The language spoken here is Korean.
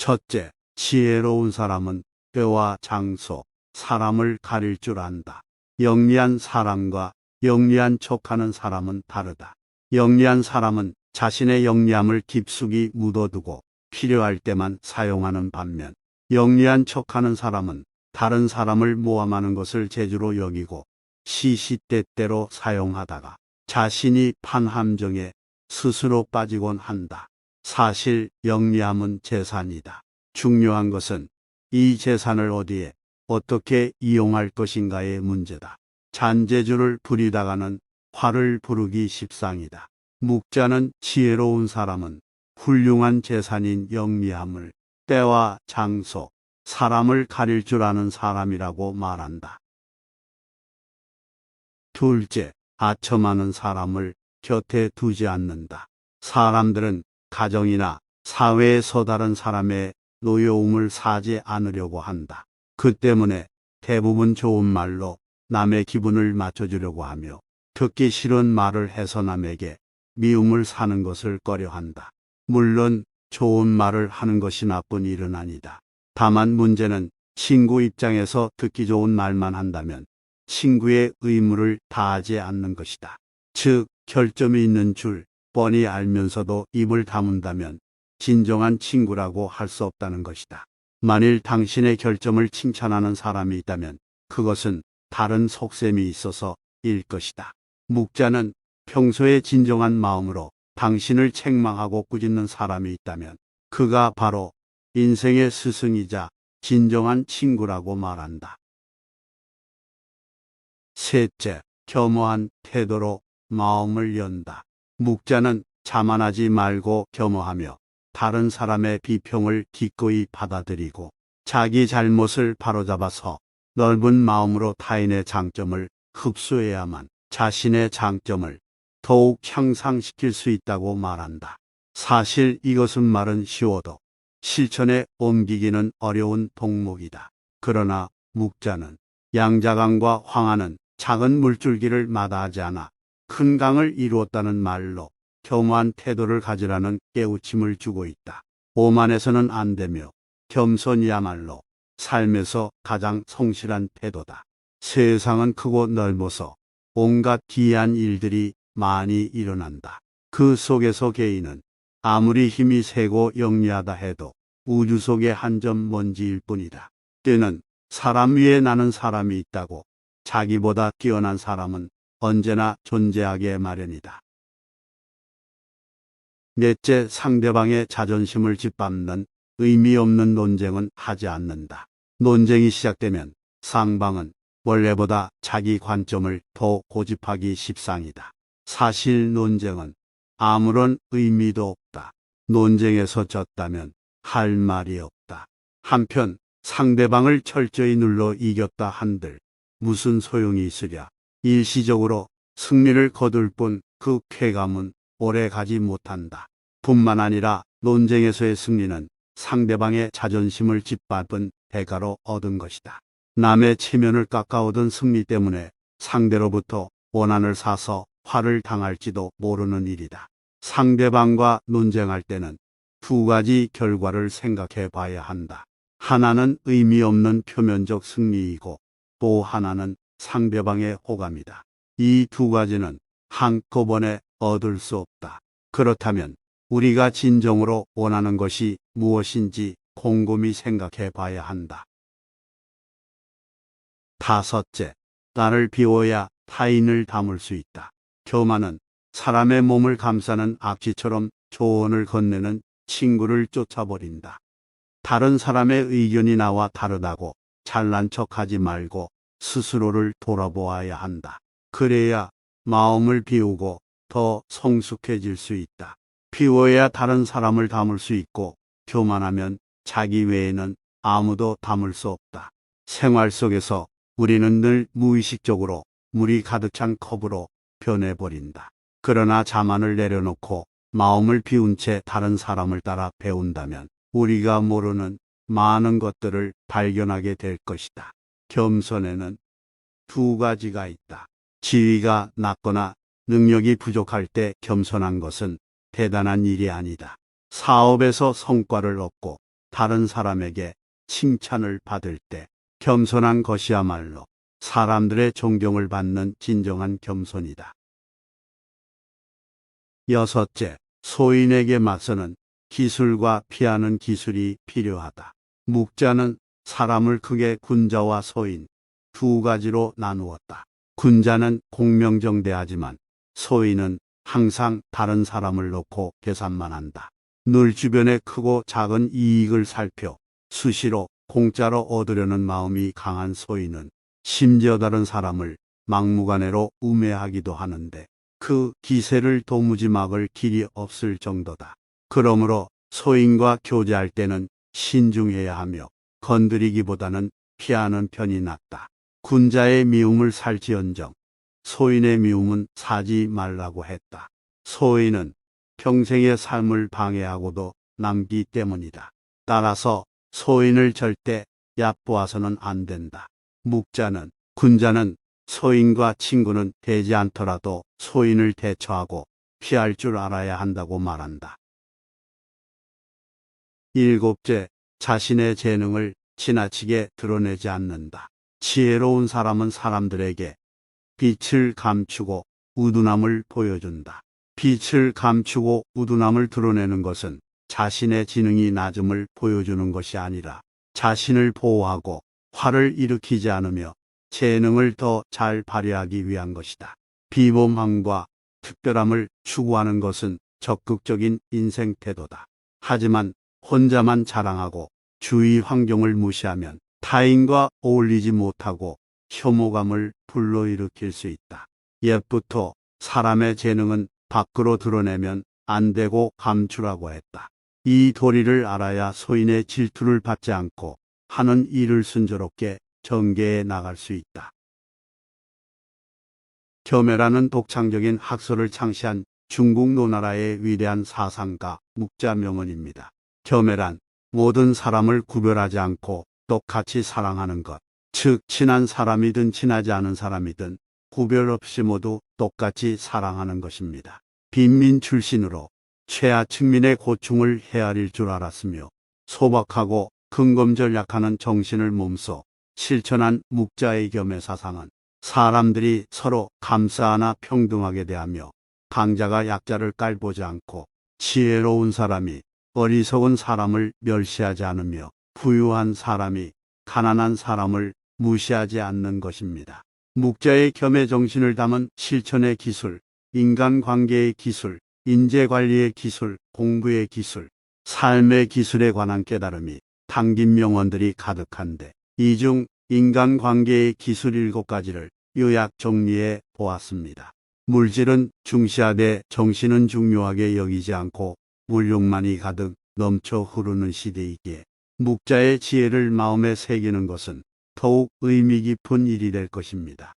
첫째, 지혜로운 사람은 때와 장소, 사람을 가릴 줄 안다. 영리한 사람과 영리한 척하는 사람은 다르다. 영리한 사람은 자신의 영리함을 깊숙이 묻어두고 필요할 때만 사용하는 반면, 영리한 척하는 사람은 다른 사람을 모함하는 것을 재주로 여기고 시시때때로 사용하다가 자신이 판 함정에 스스로 빠지곤 한다. 사실 영리함은 재산이다. 중요한 것은 이 재산을 어디에 어떻게 이용할 것인가의 문제다. 잔재주를 부리다가는 화를 부르기 십상이다. 묵자는 지혜로운 사람은 훌륭한 재산인 영리함을 때와 장소, 사람을 가릴 줄 아는 사람이라고 말한다. 둘째, 아첨하는 사람을 곁에 두지 않는다. 사람들은 가정이나 사회에서 다른 사람의 노여움을 사지 않으려고 한다. 그 때문에 대부분 좋은 말로 남의 기분을 맞춰주려고 하며 듣기 싫은 말을 해서 남에게 미움을 사는 것을 꺼려한다. 물론 좋은 말을 하는 것이 나쁜 일은 아니다. 다만 문제는 친구 입장에서 듣기 좋은 말만 한다면 친구의 의무를 다하지 않는 것이다. 즉, 결점이 있는 줄 뻔히 알면서도 입을 다문다면 진정한 친구라고 할 수 없다는 것이다. 만일 당신의 결점을 칭찬하는 사람이 있다면 그것은 다른 속셈이 있어서일 것이다. 묵자는 평소에 진정한 마음으로 당신을 책망하고 꾸짖는 사람이 있다면 그가 바로 인생의 스승이자 진정한 친구라고 말한다. 셋째, 겸허한 태도로 마음을 연다. 묵자는 자만하지 말고 겸허하며 다른 사람의 비평을 기꺼이 받아들이고 자기 잘못을 바로잡아서 넓은 마음으로 타인의 장점을 흡수해야만 자신의 장점을 더욱 향상시킬 수 있다고 말한다. 사실 이것은 말은 쉬워도 실천에 옮기기는 어려운 동목이다. 그러나 묵자는 양자강과 황하는 작은 물줄기를 마다하지 않아 큰 강을 이루었다는 말로 겸허한 태도를 가지라는 깨우침을 주고 있다. 오만해서는 안 되며 겸손이야말로 삶에서 가장 성실한 태도다. 세상은 크고 넓어서 온갖 기이한 일들이 많이 일어난다. 그 속에서 개인은 아무리 힘이 세고 영리하다 해도 우주 속의 한 점 먼지일 뿐이다. 때는 사람 위에 나는 사람이 있다고 자기보다 뛰어난 사람은 언제나 존재하게 마련이다. 넷째, 상대방의 자존심을 짓밟는 의미 없는 논쟁은 하지 않는다. 논쟁이 시작되면 상방은 원래보다 자기 관점을 더 고집하기 십상이다. 사실 논쟁은 아무런 의미도 없다. 논쟁에서 졌다면 할 말이 없다. 한편 상대방을 철저히 눌러 이겼다 한들 무슨 소용이 있으랴. 일시적으로 승리를 거둘 뿐 그 쾌감은 오래 가지 못한다. 뿐만 아니라 논쟁에서의 승리는 상대방의 자존심을 짓밟은 대가로 얻은 것이다. 남의 체면을 깎아오던 승리 때문에 상대로부터 원한을 사서 화를 당할지도 모르는 일이다. 상대방과 논쟁할 때는 두 가지 결과를 생각해 봐야 한다. 하나는 의미 없는 표면적 승리이고 또 하나는 상대방의 호감이다. 이 두 가지는 한꺼번에 얻을 수 없다. 그렇다면 우리가 진정으로 원하는 것이 무엇인지 곰곰이 생각해 봐야 한다. 다섯째, 나를 비워야 타인을 담을 수 있다. 교만은 사람의 몸을 감싸는 악취처럼 조언을 건네는 친구를 쫓아버린다. 다른 사람의 의견이 나와 다르다고 잘난 척하지 말고 스스로를 돌아보아야 한다. 그래야 마음을 비우고 더 성숙해질 수 있다. 비워야 다른 사람을 담을 수 있고 교만하면 자기 외에는 아무도 담을 수 없다. 생활 속에서 우리는 늘 무의식적으로 물이 가득 찬 컵으로 변해버린다. 그러나 자만을 내려놓고 마음을 비운 채 다른 사람을 따라 배운다면 우리가 모르는 많은 것들을 발견하게 될 것이다. 겸손에는 두 가지가 있다. 지위가 낮거나 능력이 부족할 때 겸손한 것은 대단한 일이 아니다. 사업에서 성과를 얻고 다른 사람에게 칭찬을 받을 때 겸손한 것이야말로 사람들의 존경을 받는 진정한 겸손이다. 여섯째, 소인에게 맞서는 기술과 피하는 기술이 필요하다. 묵자는 사람을 크게 군자와 소인 두 가지로 나누었다. 군자는 공명정대하지만 소인은 항상 다른 사람을 놓고 계산만 한다. 늘 주변의 크고 작은 이익을 살펴 수시로 공짜로 얻으려는 마음이 강한 소인은 심지어 다른 사람을 막무가내로 우매하기도 하는데 그 기세를 도무지 막을 길이 없을 정도다. 그러므로 소인과 교제할 때는 신중해야 하며 건드리기보다는 피하는 편이 낫다. 군자의 미움을 살지언정 소인의 미움은 사지 말라고 했다. 소인은 평생의 삶을 방해하고도 남기 때문이다. 따라서 소인을 절대 얕보아서는 안 된다. 묵자는 군자는 소인과 친구는 되지 않더라도 소인을 대처하고 피할 줄 알아야 한다고 말한다. 일곱째, 자신의 재능을 지나치게 드러내지 않는다. 지혜로운 사람은 사람들에게 빛을 감추고 우둔함을 보여준다. 빛을 감추고 우둔함을 드러내는 것은 자신의 지능이 낮음을 보여주는 것이 아니라 자신을 보호하고 화를 일으키지 않으며 재능을 더 잘 발휘하기 위한 것이다. 비범함과 특별함을 추구하는 것은 적극적인 인생 태도다. 하지만 혼자만 자랑하고 주위 환경을 무시하면 타인과 어울리지 못하고 혐오감을 불러일으킬 수 있다. 옛부터 사람의 재능은 밖으로 드러내면 안 되고 감추라고 했다. 이 도리를 알아야 소인의 질투를 받지 않고 하는 일을 순조롭게 전개해 나갈 수 있다. 겸해라는 독창적인 학설을 창시한 중국 노나라의 위대한 사상가 묵자 명언입니다. 겸해란 모든 사람을 구별하지 않고 똑같이 사랑하는 것, 즉 친한 사람이든 친하지 않은 사람이든 구별 없이 모두 똑같이 사랑하는 것입니다. 빈민 출신으로 최하층민의 고충을 헤아릴 줄 알았으며 소박하고 근검절약하는 정신을 몸소 실천한 묵자의 겸해 사상은 사람들이 서로 감싸안아 평등하게 대하며 강자가 약자를 깔보지 않고 지혜로운 사람이 어리석은 사람을 멸시하지 않으며 부유한 사람이 가난한 사람을 무시하지 않는 것입니다. 묵자의 겸해 정신을 담은 실천의 기술, 인간관계의 기술, 인재관리의 기술, 공부의 기술, 삶의 기술에 관한 깨달음이 담긴 명언들이 가득한데 이 중 인간관계의 기술 7가지를 요약 정리해 보았습니다. 물질은 중시하되 정신은 중요하게 여기지 않고 물욕만이 가득 넘쳐 흐르는 시대이기에 묵자의 지혜를 마음에 새기는 것은 더욱 의미 깊은 일이 될 것입니다.